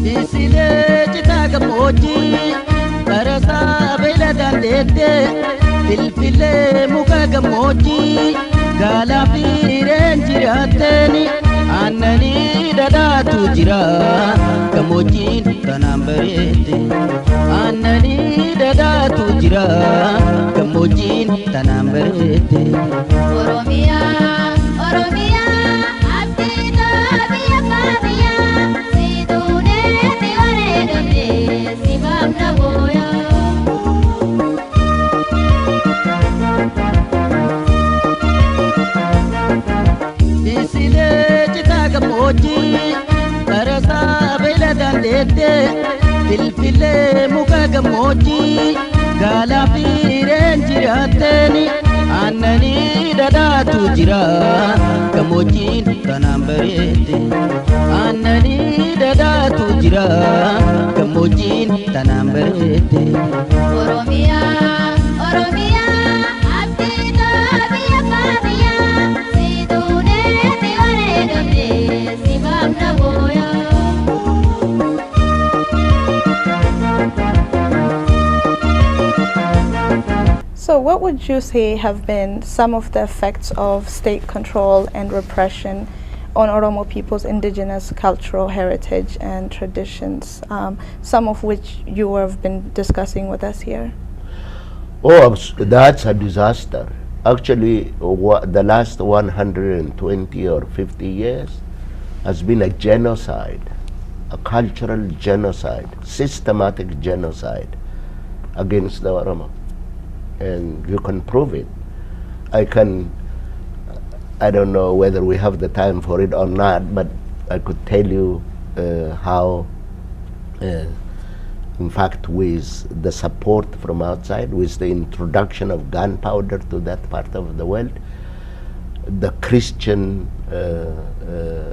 Isilee citaa gammoojjii barasaa beeyladaan deettee filfilee muka gammoojjii gaalaa fi reen jiraatteeni aannanii dhadhaatu jira gammoojjiin tanaan bareedde aannanii dhadhaatu jira gammoojjiin tanaan bareedde. Oromiyaa Oromiyaa abdiitaa biyya baadiyyaa siiduuneetti bareedamtee si baafna booyaa. Isilee citaa gammoojjii barasaa beeyladaan deettee filfilee muka gammoojjii gaalaa fi reen jiraatteeni aannanii dhadhaatu jira gammoojjiin tanaan bareedde aannanii dhadhaatu jira gammoojjiin tanaan bareedde. Oromiyaa Oromiyaa abdiitaa biyya baadiyyaa siiduuneetti bareedamtee si baafna booyaa. So what would you say have been some of the effects of state control and repression on Oromo people's indigenous cultural heritage and traditions, some of which you have been discussing with us here? Oh, that's a disaster. Actually, the last 120 or 50 years has been a genocide, a cultural genocide, systematic genocide against the Oromo. And you can prove it. I don't know whether we have the time for it or not, but I could tell you how, in fact, with the support from outside, with the introduction of gunpowder to that part of the world, the Christian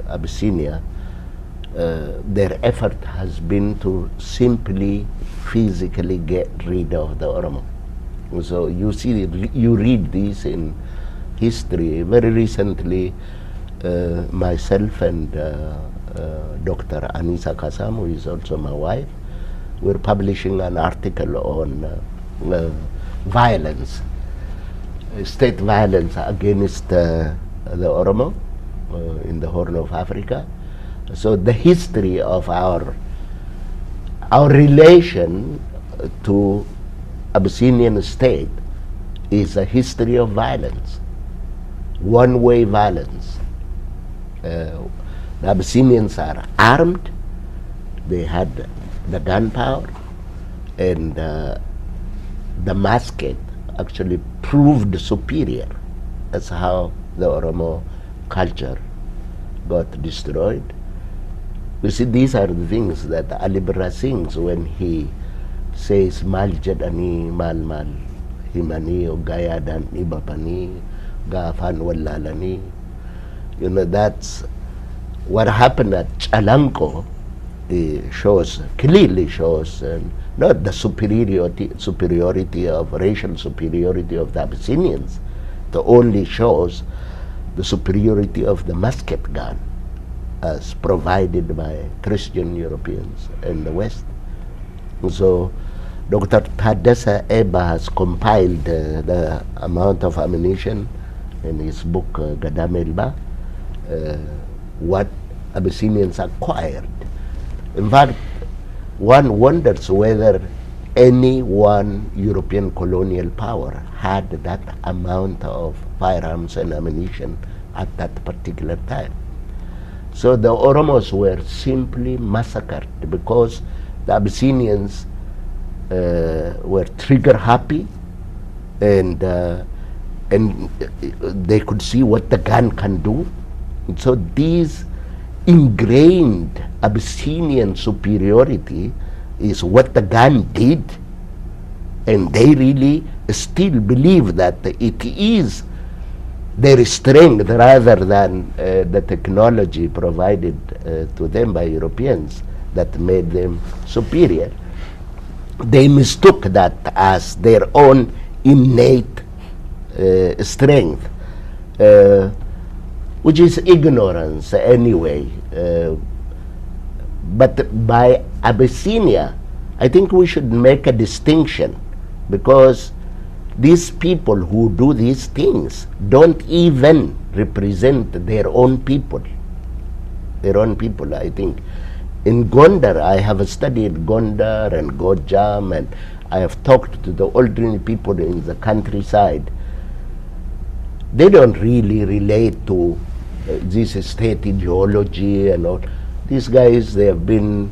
Abyssinia, their effort has been to simply physically get rid of the Oromo. So you see, you read this in history. Very recently, myself and Dr. Anisa Kasam, who is also my wife, we're publishing an article on violence, state violence against the Oromo in the Horn of Africa. So the history of our relation to Abyssinian state is a history of violence, one-way violence. The Abyssinians are armed, they had the gunpowder, and the musket actually proved superior. That's how the Oromo culture got destroyed. You see, these are the things that Ali Birra sings when he says mal jedhanii mal himanii oggayaadhaan dhibamanii gaafaan wallaalanii. You know, that's what happened at Chalanko. Clearly shows not the superiority of racial superiority of the Abyssinians. It only shows the superiority of the musket gun as provided by Christian Europeans in the West. So Dr. Tadessa Eba has compiled the amount of ammunition in his book Gadamelba, what Abyssinians acquired. In fact, one wonders whether any one European colonial power had that amount of firearms and ammunition at that particular time. So the Oromos were simply massacred because the Abyssinians were trigger happy, and they could see what the gun can do. And so these ingrained Abyssinian superiority is what the gun did, and they really still believe that it is their strength rather than the technology provided to them by Europeans that made them superior. They mistook that as their own innate strength, which is ignorance anyway. But by Abyssinia, I think we should make a distinction, because these people who do these things don't even represent their own people. Their own people, I think. In Gondar, I have studied Gondar and Gojam, and I have talked to the ordinary people in the countryside. They don't really relate to this state ideology and all. These guys, they have been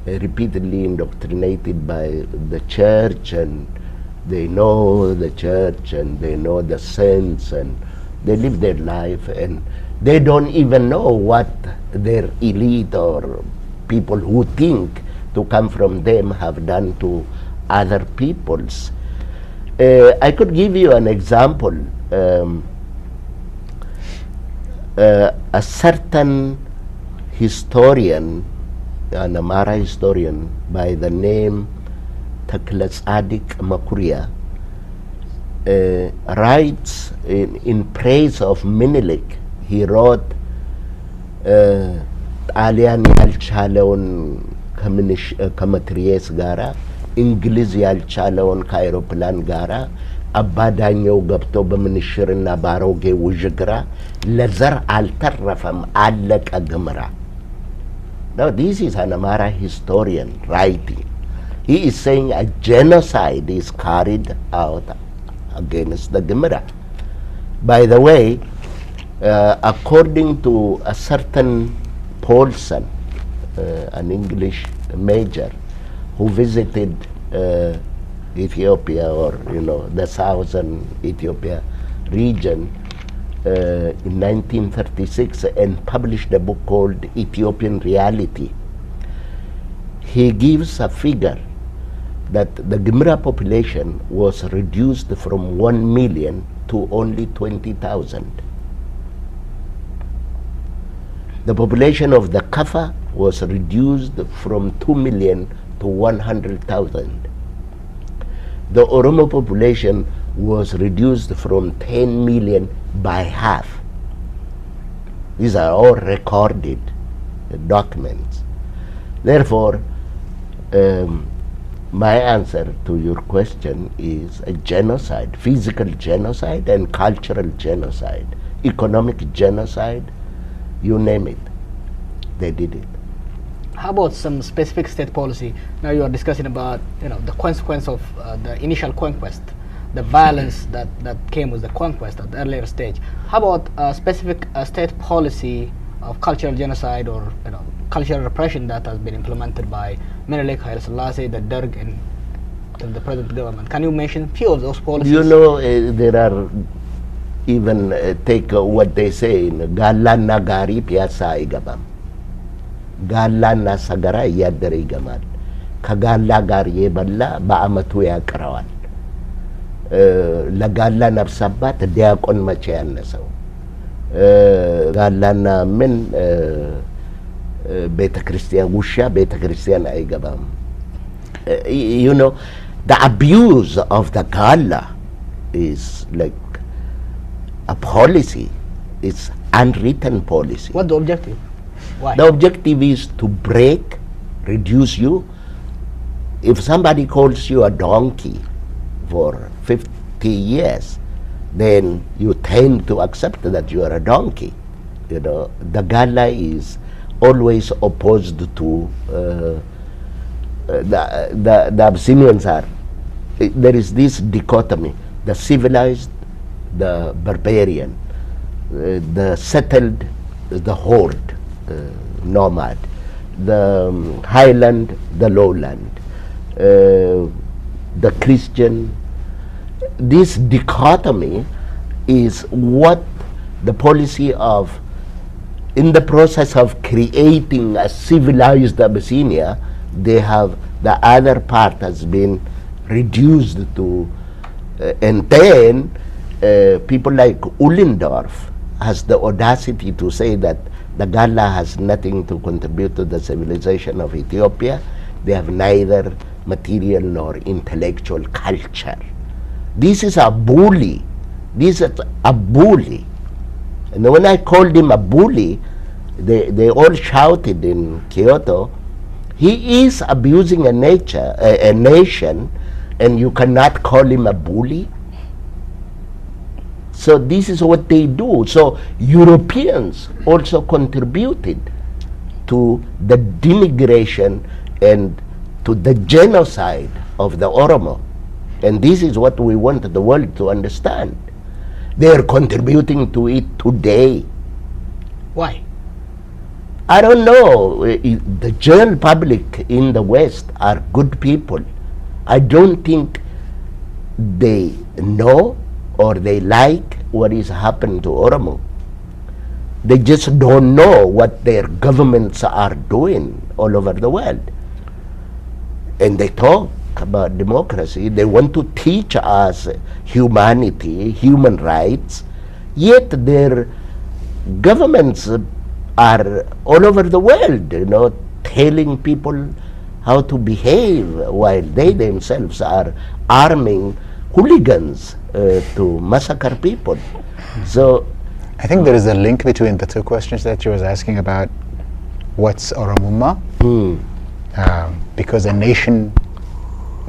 repeatedly indoctrinated by the church, and they know the church, and they know the saints, and they live their life, and they don't even know what their elite or people who think to come from them have done to other peoples. I could give you an example. A certain historian, an Amara historian by the name Taklatsadik Makuria, writes in praise of Minilik. He wrote, ጣሊያን ያልቻለውን ከመትሪየስ ጋራ እንግሊዝ ያልቻለውን ከአይሮፕላን ጋራ አባዳኛው ገብቶ በምንሽርና ባሮጌ ውዥግራ ለዘር አልተረፈም አለቀ ግምራ. Now this is an Amara historian writing. He is saying a genocide is carried out against the Gemara. By the way, according to a certain Paulson, an English major who visited Ethiopia, or the southern Ethiopia region in 1936, and published a book called Ethiopian Reality, he gives a figure that the Gimra population was reduced from 1 million to only 20,000. The population of the Kafa was reduced from 2 million to 100,000. The Oromo population was reduced from 10 million by half. These are all recorded documents. Therefore, my answer to your question is a genocide, physical genocide and cultural genocide, economic genocide, you name it, they did it. How about some specific state policy? Now you are discussing about the consequence of the initial conquest, the violence that came with the conquest at the earlier stage. How about a specific state policy of cultural genocide or cultural repression that has been implemented by Menelik, Haile Selassie, the Derg, and the present government? Can you mention few of those policies? There are even take what they say in Galana Gari Piazza Igabam. Galana Sagara Yadder Igamal. Kagala Gari Balla Baamatu Yakrawal. Lagala Nabsabat, Diakon Machian Naso. Galana Min Beta Christian Wusha, Beta Christian Igabam. The abuse of the Gala is like a policy. It's unwritten policy. What's the objective? Why? The objective is to break, reduce you. If somebody calls you a donkey for 50 years, then you tend to accept that you are a donkey. The Gala is always opposed to the Abyssinians are. There is this dichotomy: the civilized, the barbarian, the settled, the horde, nomad, the highland, the lowland, the Christian. This dichotomy is what the policy of, in the process of creating a civilized Abyssinia, the other part has been reduced to, and then people like Ullendorf has the audacity to say that the Gala has nothing to contribute to the civilization of Ethiopia. They have neither material nor intellectual culture. This is a bully. This is a bully. And when I called him a bully, they all shouted in Kyoto He is abusing a nation, and you cannot call him a bully. So this is what they do. So Europeans also contributed to the denigration and to the genocide of the Oromo. And this is what we want the world to understand. They are contributing to it today. Why? I don't know. The general public in the West are good people. I don't think they know or they like what is happening to Oromo. They just don't know what their governments are doing all over the world. And they talk about democracy. They want to teach us humanity, human rights, yet their governments are all over the world, telling people how to behave while they themselves are arming hooligans to massacre people. So I think there is a link between the two questions that you was asking about what's Oromuma, because a nation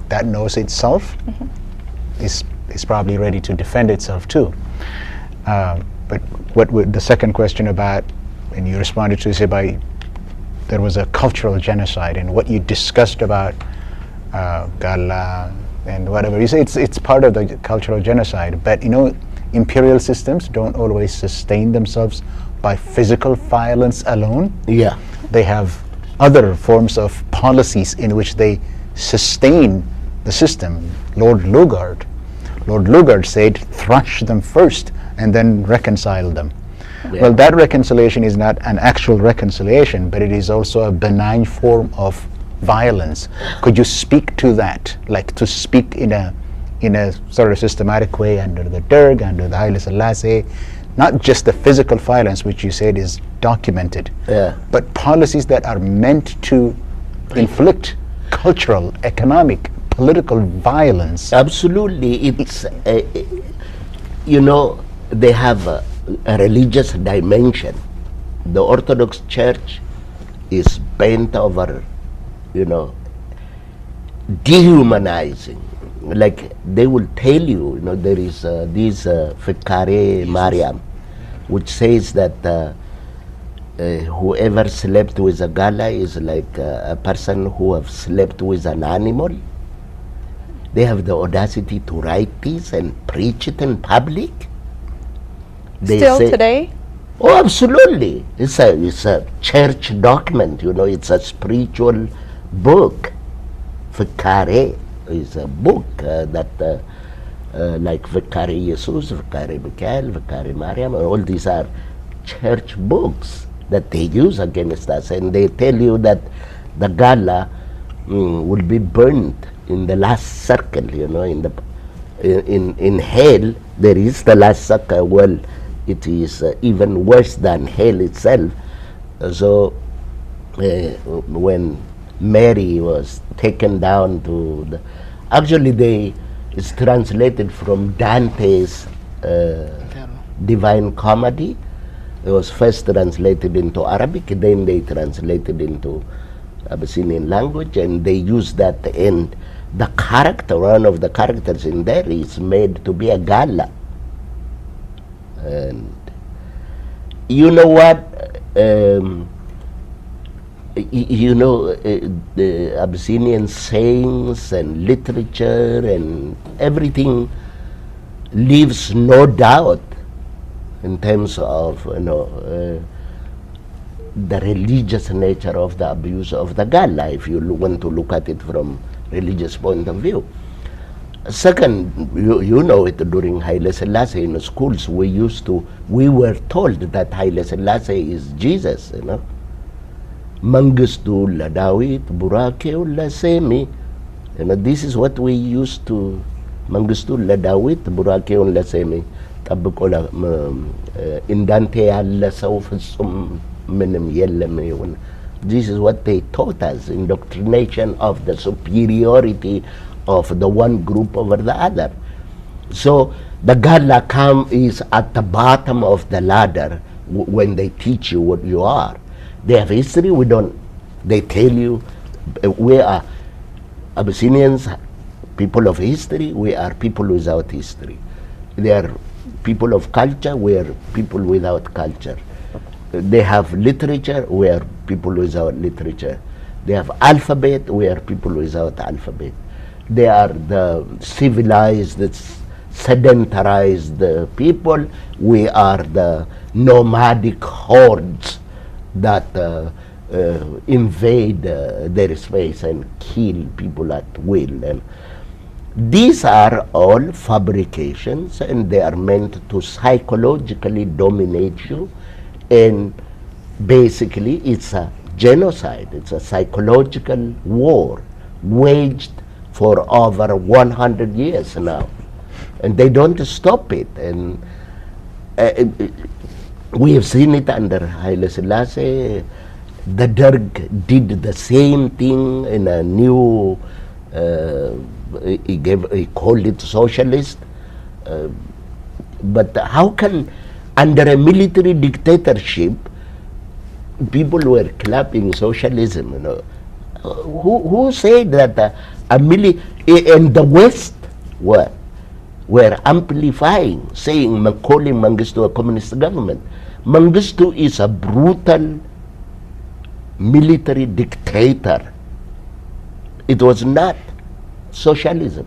that knows itself is probably ready to defend itself too. But the second question about, and you responded to, is about there was a cultural genocide, and what you discussed about Galla and whatever. You say it's part of the cultural genocide, but imperial systems don't always sustain themselves by physical violence alone. yeah, They have other forms of policies in which they sustain the system. Lord Lugard said, thrash them first and then reconcile them. Yeah. Well, that reconciliation is not an actual reconciliation, but it is also a benign form of violence. Could you speak to that, like to speak in a sort of systematic way under the Derg, under the Haile Selassie, not just the physical violence which you said is documented, but policies that are meant to inflict cultural, economic, political violence? Absolutely. It's they have a religious dimension. The Orthodox Church is bent over dehumanizing. Like they will tell you, there is this Fikare Mariam, which says that whoever slept with a gala is like a person who have slept with an animal. They have the audacity to write this and preach it in public. They Still say, today? oh, absolutely. It's a church document, it's a spiritual book. Fikare is a book that like Vicare Jesus, Vicare Mikael, Vicare Mariam, all these are church books that they use against us, and they tell you that the gala will be burnt in the last circle, in hell there is the last circle. Well, it is even worse than hell itself. So when Mary was taken down to actually it's translated from Dante's Divine Comedy. It was first translated into Arabic, then they translated into Abyssinian language, and they used that, and the character, one of the characters in there is made to be a gala. And you know what? The Abyssinian sayings and literature and everything leaves no doubt in terms of the religious nature of the abuse of the gala, if you want to look at it from religious point of view. Second, you know it, during Haile Selassie in schools we were told that Haile Selassie is Jesus, Mangistu la Dawit, Burakeo la Semi. This is what we used to, Mangistu la Dawit, Burakeo la Semi. Indante alla Saufasum Minim Yellem. This is what they taught us, indoctrination of the superiority of the one group over the other. So the Gala is at the bottom of the ladder when they teach you what you are. They have history, they tell you We are Abyssinians, people of history. We are people without history. They are people of culture. We are people without culture. They have literature. We are people without literature. They have alphabet. We are people without alphabet. They are the civilized, sedentarized people. We are the nomadic hordes that invade their space and kill people at will. And these are all fabrications, and they are meant to psychologically dominate you. And basically, it's a genocide. It's a psychological war waged for over 100 years now, and they don't stop it. And we have seen it under Haile Selassie. The Derg did the same thing in a new, he called it socialist. But how can, under a military dictatorship, people were clapping socialism? You know, who said that and the West were amplifying, saying, calling Mengistu a communist government? Mengistu is a brutal military dictator. It was not socialism.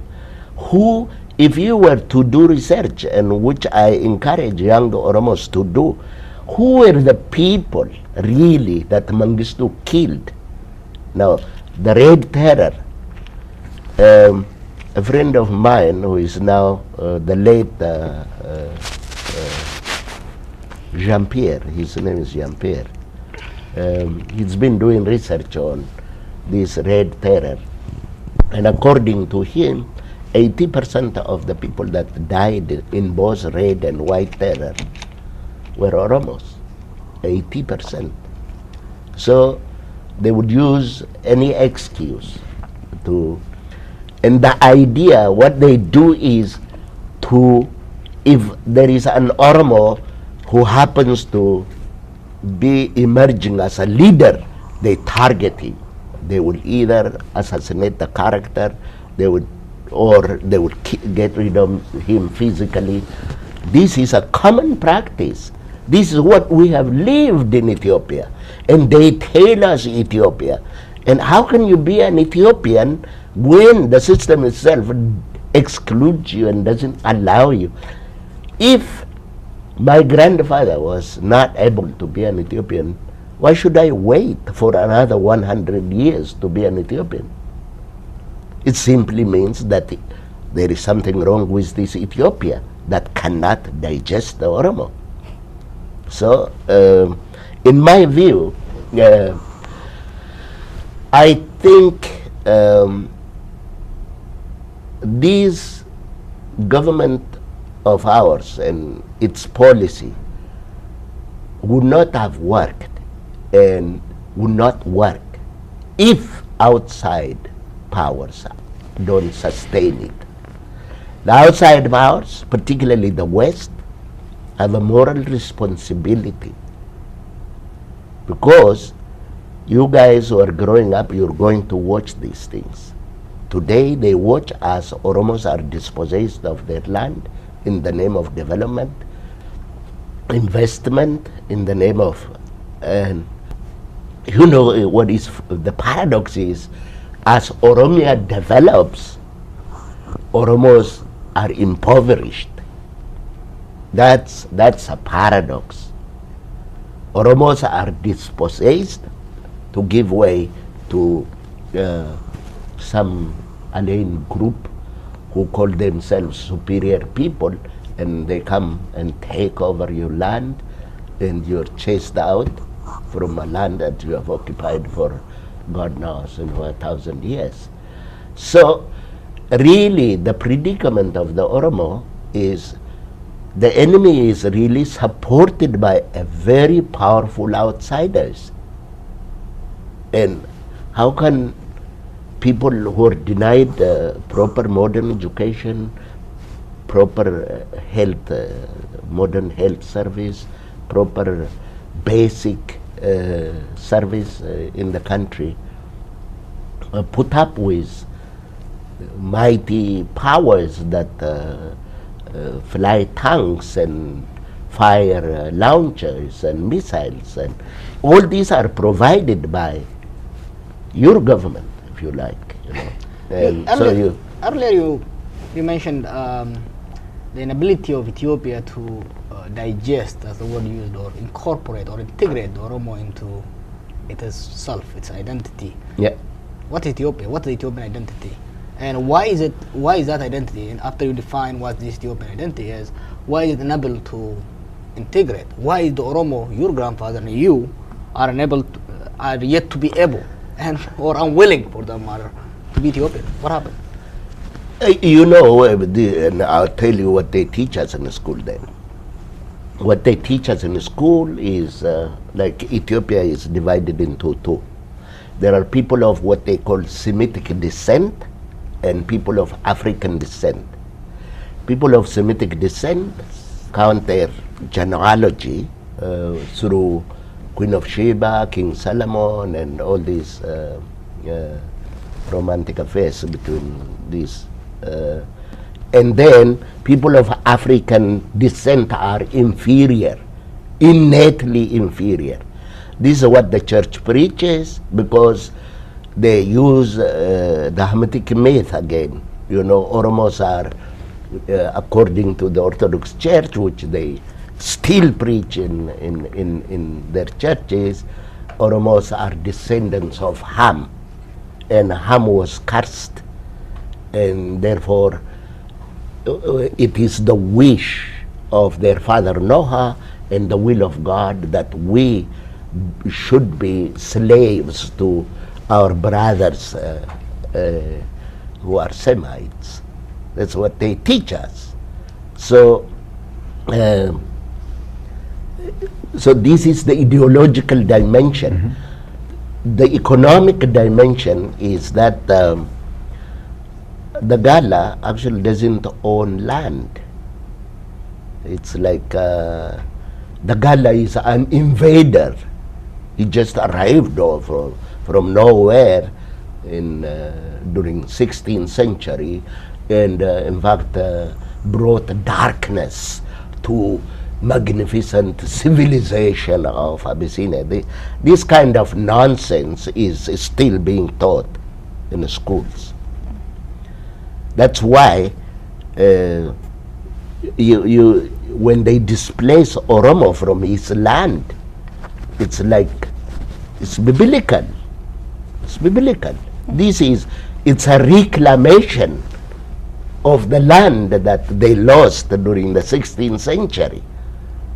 Who, if you were to do research, and which I encourage young Oromos to do, who were the people really that Mengistu killed? Now, the Red Terror, a friend of mine who is now the late Jean-Pierre, his name is Jean-Pierre, he's been doing research on this Red Terror, and according to him, 80% of the people that died in both Red and White Terror were Oromos. 80%. So they would use any excuse to, and the idea, what they do is to, if there is an Oromo who happens to be emerging as a leader, they target him. They will either assassinate the character, or they would get rid of him physically. This is a common practice. This is what we have lived in Ethiopia, and they tell us Ethiopia. And how can you be an Ethiopian when the system itself excludes you and doesn't allow you? If my grandfather was not able to be an Ethiopian, why should I wait for another 100 years to be an Ethiopian? It simply means that there is something wrong with this Ethiopia that cannot digest the Oromo. So, in my view, I think this government of ours and its policy would not have worked and would not work if outside powers don't sustain it. The outside powers, particularly the West, have a moral responsibility, because you guys who are growing up, you're going to watch these things. Today they watch as Oromos are dispossessed of their land in the name of development, investment in the name of, and you know what is the paradox is, as Oromia develops, Oromos are impoverished. That's a paradox. Oromos are dispossessed to give way to some alien group who call themselves superior people, and they come and take over your land, and you're chased out from a land that you have occupied for God knows in 1,000 years. So really the predicament of the Oromo is the enemy is really supported by a very powerful outsiders. And how can people who are denied proper modern education, proper health, modern health service, proper basic service in the country, put up with mighty powers that fly tanks and fire launchers and missiles, and all these are provided by your government, if you like. You know. And so Earlier you mentioned the inability of Ethiopia to digest, as the word used, or incorporate or integrate the Oromo into itself, its identity. Yeah. What is Ethiopia? What is the Ethiopian identity? And why is that identity? And after you define what this Ethiopian identity is, why is it unable to integrate? Why is the Oromo, your grandfather and you, are yet to be able and or unwilling for them to be Ethiopian? What happened? You know, and I'll tell you what they teach us in the school then. What they teach us in the school is like Ethiopia is divided into two. There are people of what they call Semitic descent and people of African descent. People of Semitic descent count their genealogy through Queen of Sheba, King Solomon, and all these romantic affairs between these. And then people of African descent are inferior, innately inferior. This is what the church preaches, because they use the Hamitic myth again. You know, Oromos are, according to the Orthodox Church, which they still preach in their churches, Oromos are descendants of Ham, and Ham was cursed, and therefore it is the wish of their father Noah and the will of God that we should be slaves to our brothers who are Semites. That's what they teach us. So so this is the ideological dimension. Mm-hmm. The economic dimension is that the Gala actually doesn't own land. It's like the Gala is an invader. He just arrived from nowhere during 16th century, and in fact brought darkness to magnificent civilization of Abyssinia. This kind of nonsense is still being taught in the schools. That's why when they displace Oromo from his land, it's biblical. It's biblical. It's a reclamation of the land that they lost during the 16th century.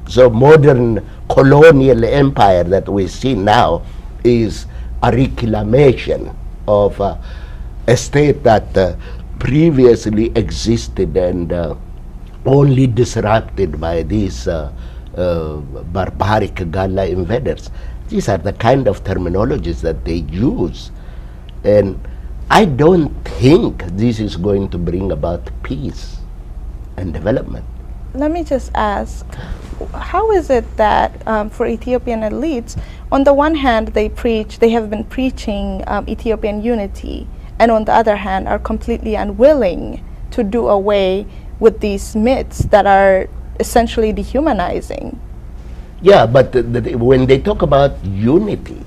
So modern colonial empire that we see now is a reclamation of a state that previously existed and only disrupted by these barbaric Gala invaders. These are the kind of terminologies that they use, and I don't think this is going to bring about peace and development. Let me just ask, how is it that for Ethiopian elites, on the one hand they have been preaching Ethiopian unity, and on the other hand are completely unwilling to do away with these myths that are essentially dehumanizing? Yeah, but when they talk about unity,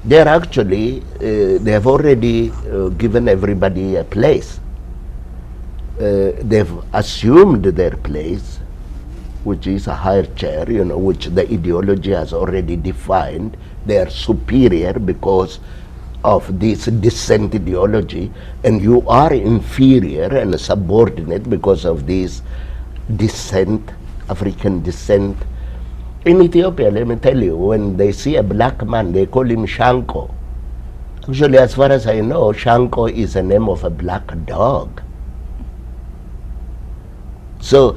they're actually, they have already given everybody a place. They've assumed their place, which is a higher chair, which the ideology has already defined. They are superior because of this descent ideology, and you are inferior and subordinate because of this descent, African descent. In Ethiopia, let me tell you, when they see a black man, they call him Shanko. Actually, as far as I know, Shanko is the name of a black dog. So,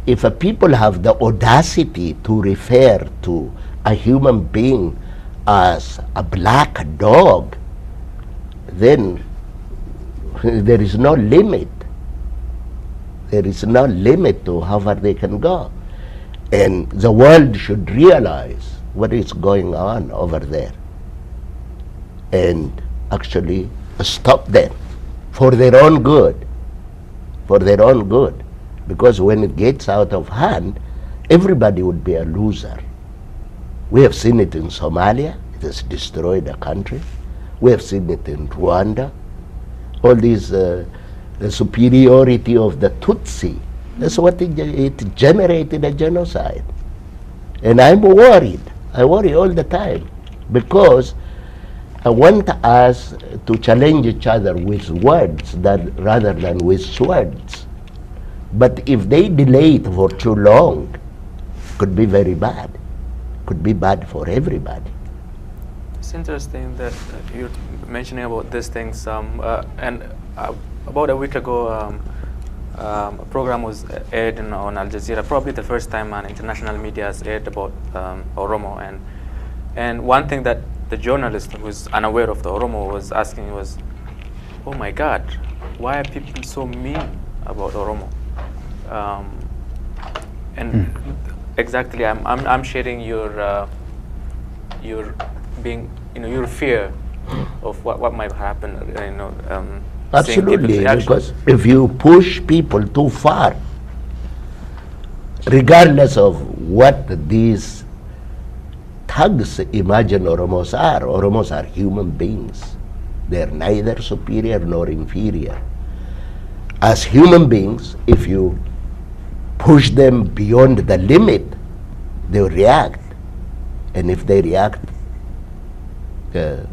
if a people have the audacity to refer to a human being as a black dog, then there is no limit. There is no limit to how far they can go. And the world should realize what is going on over there. And actually stop them for their own good, for their own good. Because when it gets out of hand, everybody would be a loser. We have seen it in Somalia. It has destroyed the country. We have seen it in Rwanda. All these, the superiority of the Tutsi, that's what it generated, a genocide. And I'm worried. I worry all the time because I want us to challenge each other with words rather than with swords. But if they delay it for too long, could be very bad. Could be bad for everybody. It's interesting that you're mentioning about these things. And about a week ago, a program was aired on Al Jazeera. Probably the first time an international media has aired about Oromo. And one thing that the journalist who was unaware of the Oromo was asking was, "Oh my God, why are people so mean about Oromo?" Exactly, I'm sharing your being, your fear of what might happen. Absolutely, because if you push people too far, regardless of what these thugs imagine Oromos are human beings. They're neither superior nor inferior. As human beings, if you push them beyond the limit, they will react. And if they react, it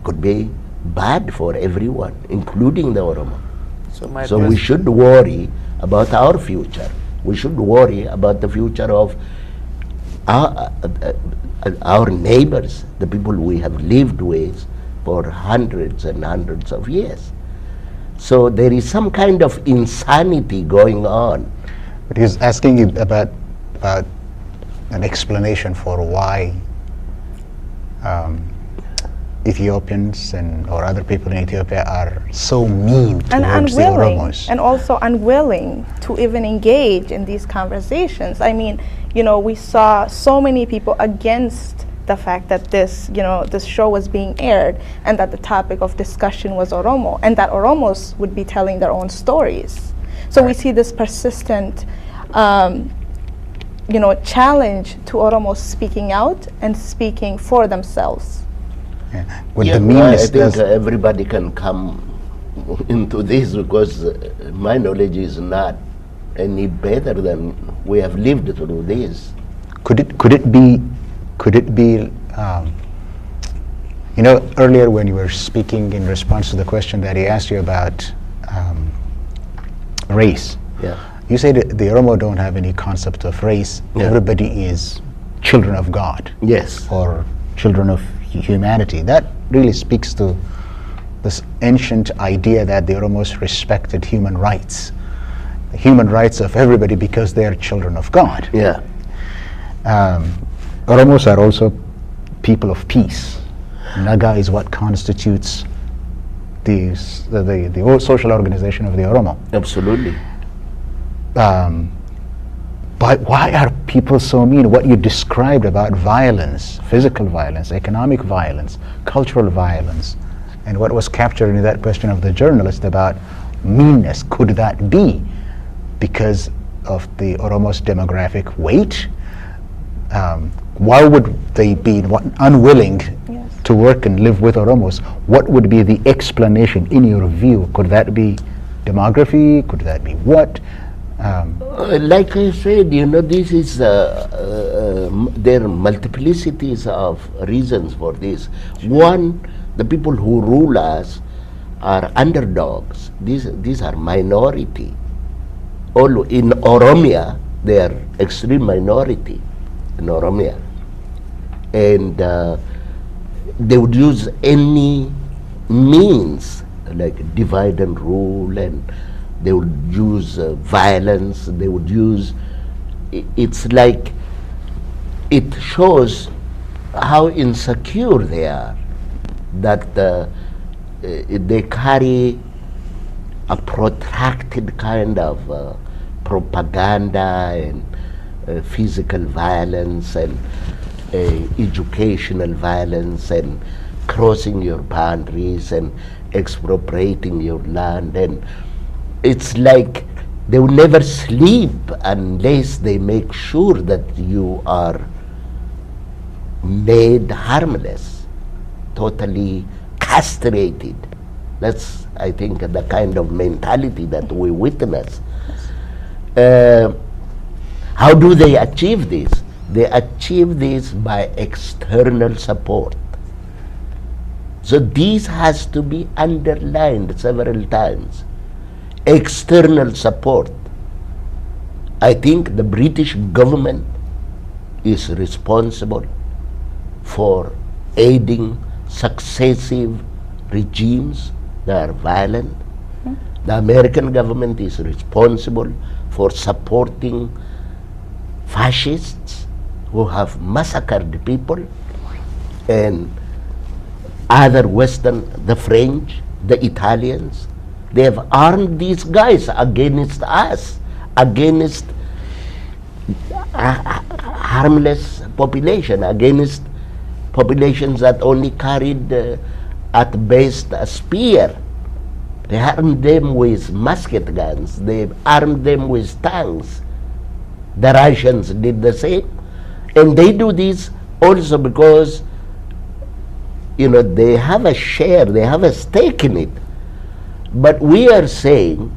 could be bad for everyone, including the Oromo. So we should worry about our future. We should worry about the future of our neighbors, the people we have lived with for hundreds and hundreds of years. So there is some kind of insanity going on. But he's asking you about an explanation for why Ethiopians or other people in Ethiopia are so mean towards the Oromos. And also unwilling to even engage in these conversations. I mean, we saw so many people against the fact that this show was being aired and that the topic of discussion was Oromo and that Oromos would be telling their own stories. So we see this persistent challenge to Oromos speaking out and speaking for themselves. Yeah. I think everybody can come into this because my knowledge is not any better than we have lived through this. Could it be earlier when you were speaking in response to the question that he asked you about race, you said the Oromo don't have any concept of race. Everybody is children of God. Yes. Or children of humanity. That really speaks to this ancient idea that the Oromos respected human rights, the human rights of everybody because they are children of God. Yeah. Oromos are also people of peace. Naga is what constitutes the whole social organization of the Oromo. Absolutely. But why are people so mean? What you described about violence, physical violence, economic violence, cultural violence, and what was captured in that question of the journalist about meanness, could that be because of the Oromo's demographic weight? Why would they be unwilling to work and live with Oromos? What would be the explanation in your view? Could that be demography? Could that be what? Like I said, this is there are multiplicities of reasons for this. One, the people who rule us are underdogs. These are minority. All in Oromia, they are extreme minority in Oromia, and they would use any means like divide and rule, and they would use violence. They would use. It's like it shows how insecure they are. That they carry a protracted kind of propaganda and physical violence and educational violence and crossing your boundaries and expropriating your land, and it's like they will never sleep unless they make sure that you are made harmless, totally castrated. That's, I think, the kind of mentality that we witness. How do they achieve this? They achieve this by external support. So this has to be underlined several times. External support. I think the British government is responsible for aiding successive regimes that are violent. The American government is responsible for supporting fascists who have massacred people, and other Western, the French, the Italians, they have armed these guys against us, against harmless population, against populations that only carried at best a spear. They armed them with musket guns, they armed them with tanks. The Russians did the same. And they do this also because, you know, they have a share, they have a stake in it. But we are saying,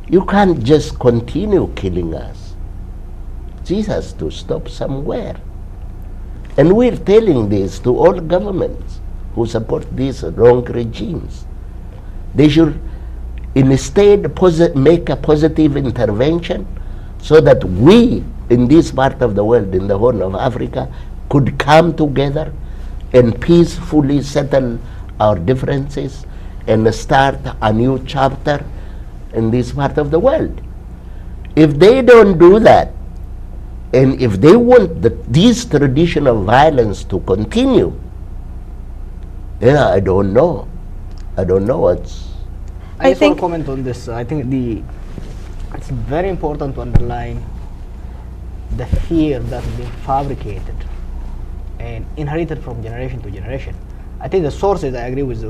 you can't just continue killing us. This has to stop somewhere. And we're telling this to all governments who support these wrong regimes. They should instead make a positive intervention so that we, in this part of the world, in the Horn of Africa, could come together and peacefully settle our differences and start a new chapter in this part of the world. If they don't do that, and if they want this tradition of violence to continue, yeah, I don't know. I don't know what's... I just want to comment on this. I think it's very important to underline the fear that has been fabricated and inherited from generation to generation. I think the sources, I agree with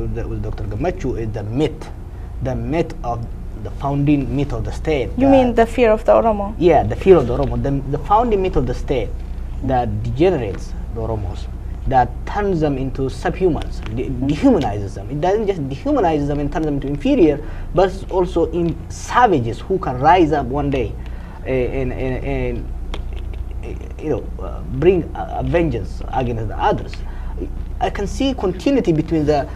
Dr. Gammachuu, is the myth of the founding myth of the state. You mean the fear of the Oromo? Yeah, the fear of the Oromo, the founding myth of the state that degenerates the Oromos, that turns them into subhumans, dehumanizes them. It doesn't just dehumanize them and turn them into inferior, but also in savages who can rise up one day and bring a vengeance against the others. I can see continuity between the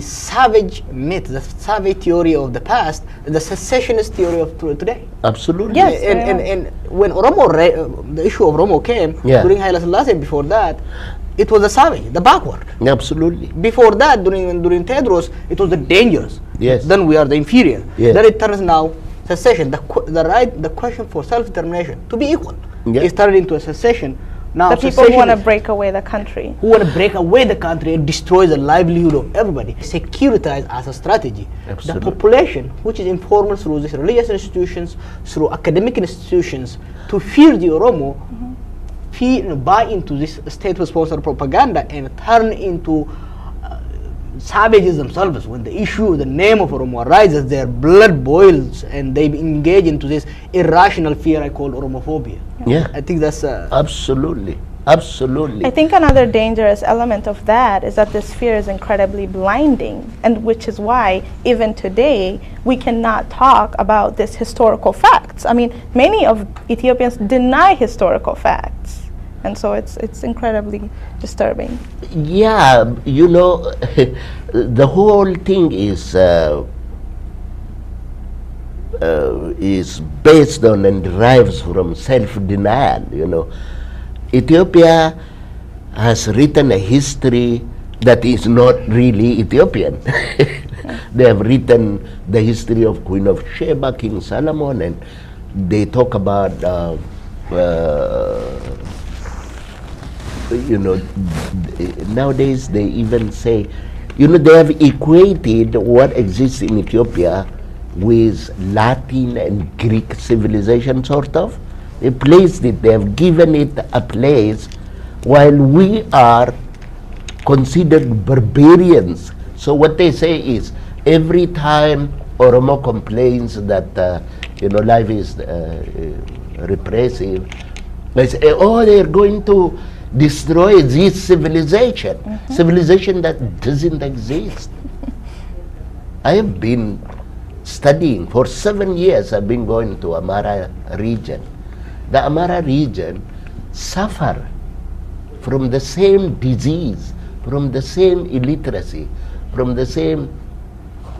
savage myth, the savage theory of the past, and the secessionist theory of today. Absolutely. Yes. And when the issue of Oromo came, during Haile Selassie, before that, it was the savage, the backward. Absolutely. Before that, during Tedros, it was the dangerous. Yes. Then we are the inferior. Yes. Then it turns now secession, the question for self-determination, to be equal. Yeah. It started into a secession. Now The people who want to break away the country. who want to break away the country and destroy the livelihood of everybody. Securitize as a strategy. Absolutely. The population, which is informed through these religious institutions, through academic institutions, to fear the Oromo, buy into this state-sponsored propaganda and turn into savages themselves. When the issue, the name of Oromo arises, their blood boils and they engage into this irrational fear I call Oromophobia. Yeah. I think that's Absolutely. Absolutely. I think another dangerous element of that is that this fear is incredibly blinding, and which is why even today we cannot talk about this historical facts. I mean, many of Ethiopians deny historical facts, and so it's incredibly disturbing. Yeah, you know, the whole thing is based on and derives from self-denial, you know. Ethiopia has written a history that is not really Ethiopian. They have written the history of Queen of Sheba, King Solomon, and they talk about, you know, nowadays they even say, you know, they have equated what exists in Ethiopia with Latin and Greek civilization, sort of. They placed it, they have given it a place, while we are considered barbarians. So what they say is, every time Oromo complains that life is repressive, they say, oh, they're going to destroy this civilization, civilization that doesn't exist. I have been studying for 7 years. I've been going to Amara region. The Amara region suffer from the same disease, from the same illiteracy, from the same.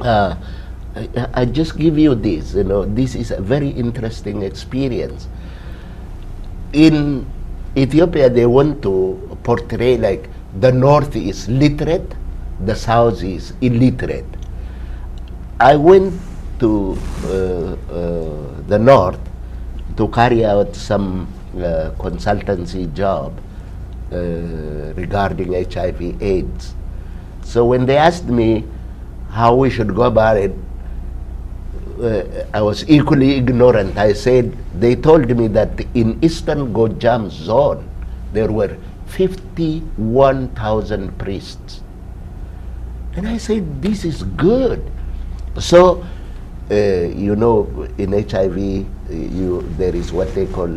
I just give you this. This is a very interesting experience. In Ethiopia, they want to portray like the north is literate, the south is illiterate. I went to the north to carry out some consultancy job regarding HIV/AIDS. So when they asked me how we should go about it, I was equally ignorant. I said, they told me that in Eastern Gojam zone, there were 51,000 priests. And I said, this is good. So, in HIV, there is what they call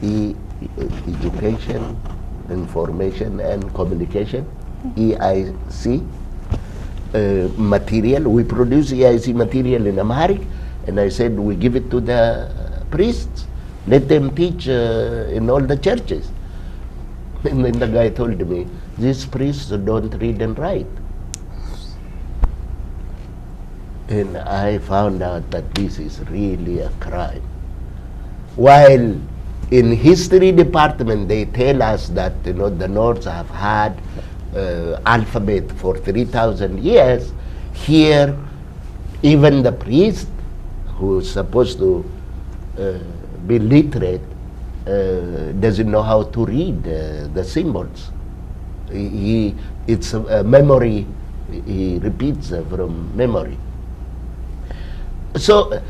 education, information and communication, EIC material. We produce EIC material in Amharic, and I said we give it to the priests, let them teach in all the churches. And then the guy told me, these priests don't read and write. And I found out that this is really a crime. While in history department they tell us that the Nords have had alphabet for 3,000 years, here even the priest who is supposed to be literate doesn't know how to read the symbols. It's a memory, he repeats from memory. So,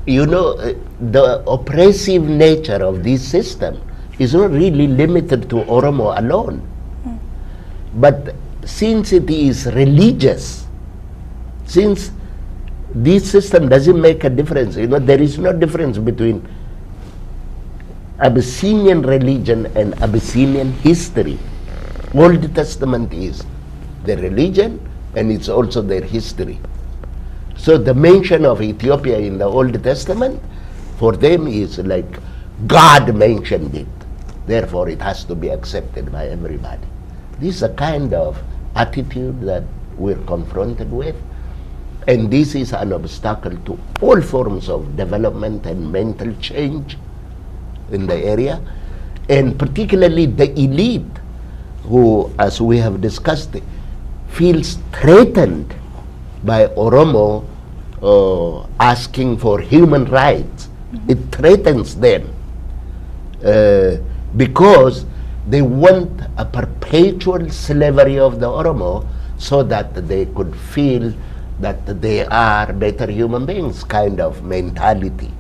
the oppressive nature of this system is not really limited to Oromo alone. But since it is religious, since this system doesn't make a difference, there is no difference between Abyssinian religion and Abyssinian history. Old Testament is their religion and it's also their history. So the mention of Ethiopia in the Old Testament, for them is like God mentioned it. Therefore, it has to be accepted by everybody. This is a kind of attitude that we're confronted with. And this is an obstacle to all forms of development and mental change in the area. And particularly the elite, who, as we have discussed, feels threatened by Oromo asking for human rights. It threatens them because they want a perpetual slavery of the Oromo so that they could feel that they are better human beings kind of mentality.